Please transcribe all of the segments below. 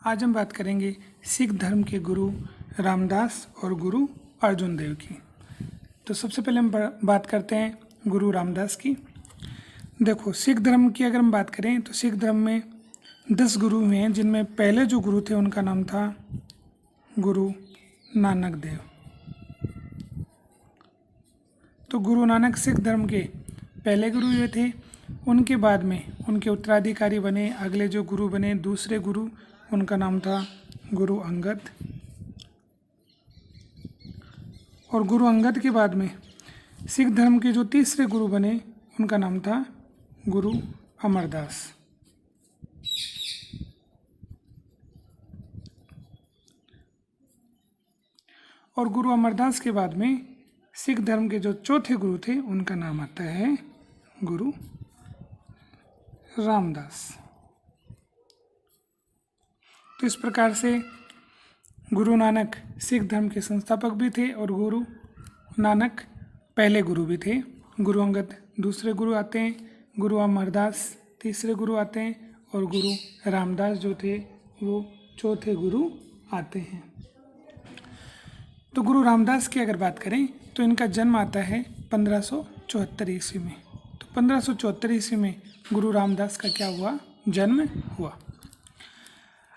आज हम बात करेंगे सिख धर्म के गुरु रामदास और गुरु अर्जुन देव की। तो सबसे पहले हम बात करते हैं गुरु रामदास की। देखो, सिख धर्म की अगर हम बात करें तो सिख धर्म में 10 गुरु हुए हैं, जिनमें पहले जो गुरु थे उनका नाम था गुरु नानक देव। तो गुरु नानक सिख धर्म के पहले गुरु हुए थे। उनके बाद में उनके उत्तराधिकारी बने अगले जो गुरु बने दूसरे गुरु, उनका नाम था गुरु अंगद। और गुरु अंगद के बाद में सिख धर्म के जो तीसरे गुरु बने उनका नाम था गुरु अमरदास। और गुरु अमरदास के बाद में सिख धर्म के जो चौथे गुरु थे उनका नाम आता है गुरु रामदास। तो इस प्रकार से गुरु नानक सिख धर्म के संस्थापक भी थे और गुरु नानक पहले गुरु भी थे। गुरु अंगद दूसरे गुरु आते हैं, गुरु अमरदास तीसरे गुरु आते हैं और गुरु रामदास जो थे वो चौथे गुरु आते हैं। तो गुरु रामदास की अगर बात करें तो इनका जन्म आता है 1574 ईस्वी में। तो 1574 ईस्वी में गुरु रामदास का क्या हुआ, जन्म हुआ।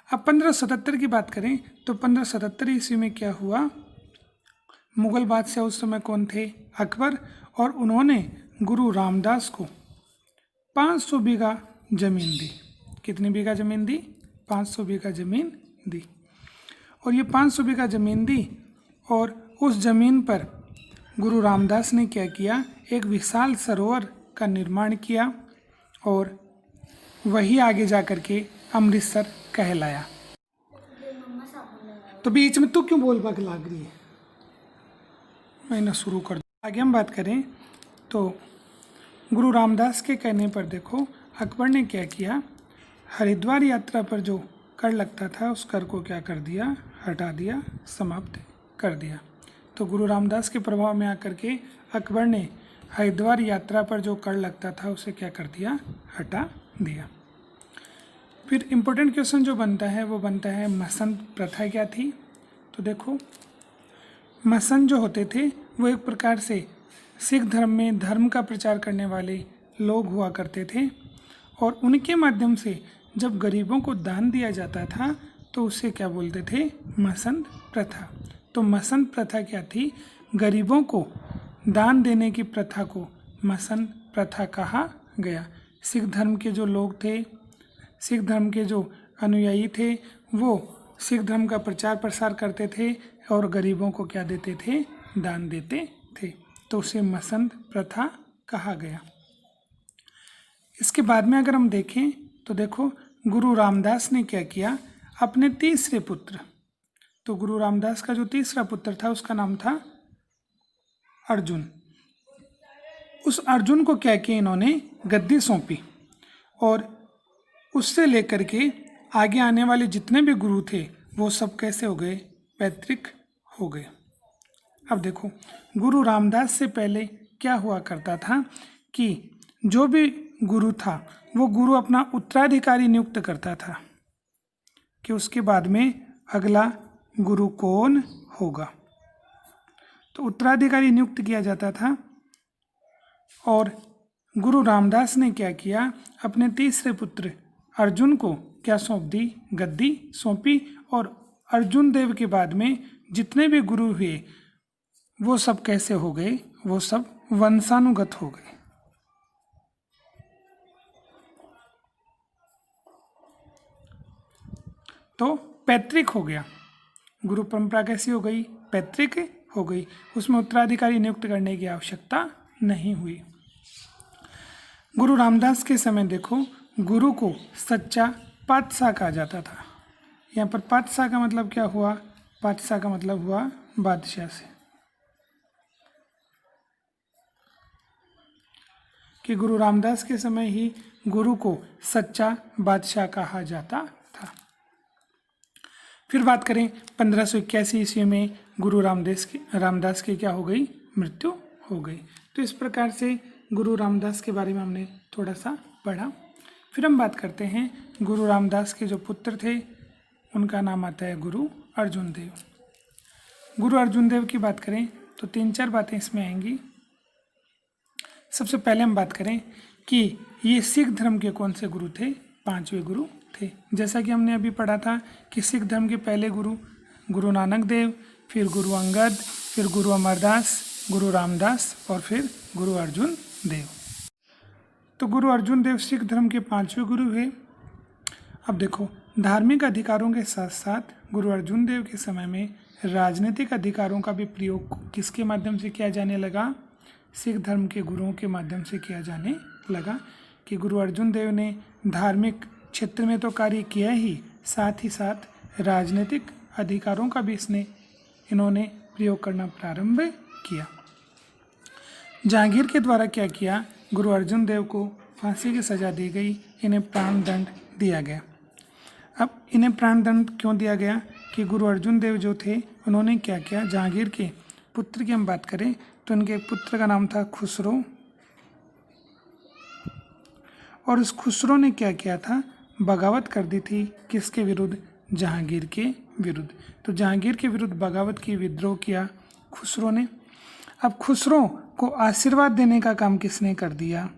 अब 1577 की बात करें तो 1577 ईस्वी में क्या हुआ, मुगल बादशाह उस समय कौन थे, अकबर। और उन्होंने गुरु रामदास को 500 बीघा जमीन दी। कितनी बीघा ज़मीन दी? 500 बीघा ज़मीन दी। और ये 500 बीघा ज़मीन दी और उस ज़मीन पर गुरु रामदास ने क्या किया, एक विशाल सरोवर का निर्माण किया और वही आगे जा कर के अमृतसर कहलाया। तो बीच में तू क्यों बोल बाग लाग रही है? मैंने शुरू कर दिया। आगे हम बात करें तो गुरु रामदास के कहने पर देखो अकबर ने क्या किया, हरिद्वार यात्रा पर जो कर लगता था उस कर को क्या कर दिया, हटा दिया, समाप्त कर दिया। तो गुरु रामदास के प्रभाव में आकर के अकबर ने हरिद्वार यात्रा पर जो कर लगता था उसे क्या कर दिया, हटा दिया। फिर इम्पोर्टेंट क्वेश्चन जो बनता है वो बनता है मसंद प्रथा क्या थी। तो देखो, मसंद जो होते थे वो एक प्रकार से सिख धर्म में धर्म का प्रचार करने वाले लोग हुआ करते थे और उनके माध्यम से जब गरीबों को दान दिया जाता था तो उसे क्या बोलते थे, मसंद प्रथा। तो मसंद प्रथा क्या थी, गरीबों को दान देने की प्रथा को मसंद प्रथा कहा गया। सिख धर्म के जो लोग थे, सिख धर्म के जो अनुयायी थे वो सिख धर्म का प्रचार प्रसार करते थे और गरीबों को क्या देते थे, दान देते थे। तो उसे मसंद प्रथा कहा गया। इसके बाद में अगर हम देखें तो देखो गुरु रामदास ने क्या किया, अपने तीसरे पुत्र, तो गुरु रामदास का जो तीसरा पुत्र था उसका नाम था अर्जुन। उस अर्जुन को क्या किया, इन्होंने गद्दी सौंपी और उससे लेकर के आगे आने वाले जितने भी गुरु थे वो सब कैसे हो गए, पैतृक हो गए। अब देखो, गुरु रामदास से पहले क्या हुआ करता था कि जो भी गुरु था वो गुरु अपना उत्तराधिकारी नियुक्त करता था कि उसके बाद में अगला गुरु कौन होगा। तो उत्तराधिकारी नियुक्त किया जाता था और गुरु रामदास ने क्या किया, अपने तीसरे पुत्र अर्जुन को क्या सौंप दी, गद्दी सौंपी। और अर्जुन देव के बाद में जितने भी गुरु हुए वो सब कैसे हो गए, वो सब वंशानुगत हो गए। तो पैतृक हो गया, गुरु परंपरा कैसी हो गई, पैतृक हो गई। उसमें उत्तराधिकारी नियुक्त करने की आवश्यकता नहीं हुई। गुरु रामदास के समय देखो गुरु को सच्चा पातशाह कहा जाता था। यहाँ पर पातशाह का मतलब क्या हुआ, पातशाह का मतलब हुआ बादशाह से, कि गुरु रामदास के समय ही गुरु को सच्चा बादशाह कहा जाता था। फिर बात करें 1581 ईस्वी में गुरु रामदास की क्या हो गई, मृत्यु हो गई। तो इस प्रकार से गुरु रामदास के बारे में हमने थोड़ा सा पढ़ा। फिर हम बात करते हैं गुरु रामदास के जो पुत्र थे उनका नाम आता है गुरु अर्जुन देव। गुरु अर्जुन देव की बात करें तो 3-4 बातें इसमें आएंगी। सबसे पहले हम बात करें कि ये सिख धर्म के कौन से गुरु थे, 5वें गुरु थे। जैसा कि हमने अभी पढ़ा था कि सिख धर्म के पहले गुरु गुरु नानक देव, फिर गुरु अंगद, फिर गुरु अमरदास, गुरु रामदास और फिर गुरु अर्जुन देव। तो गुरु अर्जुन देव सिख धर्म के 5वें गुरु हुए। अब देखो, धार्मिक अधिकारों के साथ साथ गुरु अर्जुन देव के समय में राजनीतिक अधिकारों का भी प्रयोग किसके माध्यम से किया जाने लगा, सिख धर्म के गुरुओं के माध्यम से किया जाने लगा। कि गुरु अर्जुन देव ने धार्मिक क्षेत्र में तो कार्य किया ही, साथ ही साथ राजनीतिक अधिकारों का भी इन्होंने प्रयोग करना प्रारंभ किया। जहांगीर के द्वारा क्या किया, गुरु अर्जुन देव को फांसी की सज़ा दी गई, इन्हें प्राण दंड दिया गया। अब इन्हें प्राण दंड क्यों दिया गया कि गुरु अर्जुन देव जो थे उन्होंने क्या किया, जहांगीर के पुत्र की हम बात करें तो उनके पुत्र का नाम था खुसरो, और उस खुसरो ने क्या किया था, बगावत कर दी थी किसके विरुद्ध, जहांगीर के विरुद्ध। तो जहांगीर के विरुद्ध बगावत की, विद्रोह किया खुसरो ने। अब खुसरो को आशीर्वाद देने का काम किसने कर दिया,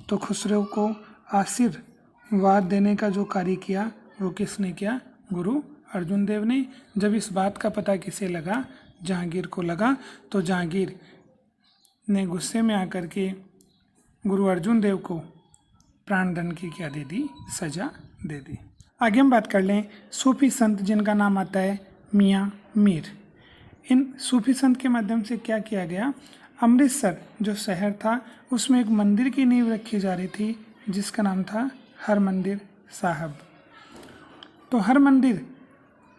तो खुसरो को आशीर्वाद देने का जो कार्य किया वो किसने किया, गुरु अर्जुन देव ने। जब इस बात का पता किसे लगा, जहांगीर को लगा, तो जहांगीर ने गुस्से में आकर के गुरु अर्जुन देव को प्राण दंड की क्या दे दी, सजा दे दी। आगे हम बात कर लें सूफी संत जिनका नाम आता है मियाँ मीर। इन सूफी संत के माध्यम से क्या किया गया, अमृतसर जो शहर था उसमें एक मंदिर की नींव रखी जा रही थी जिसका नाम था हरमंदिर साहब। तो हर मंदिर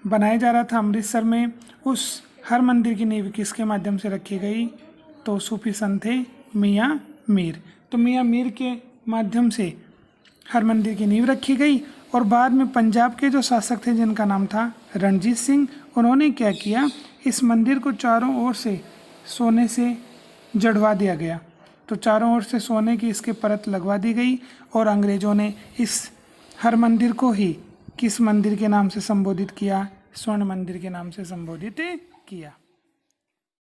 बनाया जा रहा था अमृतसर में। उस हर मंदिर की नींव किसके माध्यम से रखी गई, तो सूफी संत थे मियाँ मीर। तो मियाँ मीर के माध्यम से हर मंदिर की नींव रखी गई। और बाद में पंजाब के जो शासक थे जिनका नाम था रणजीत सिंह, उन्होंने क्या किया, इस मंदिर को चारों ओर से सोने से जड़वा दिया गया। तो चारों ओर से सोने की इसके परत लगवा दी गई और अंग्रेज़ों ने इस हर मंदिर को ही किस मंदिर के नाम से संबोधित किया, स्वर्ण मंदिर के नाम से संबोधित किया।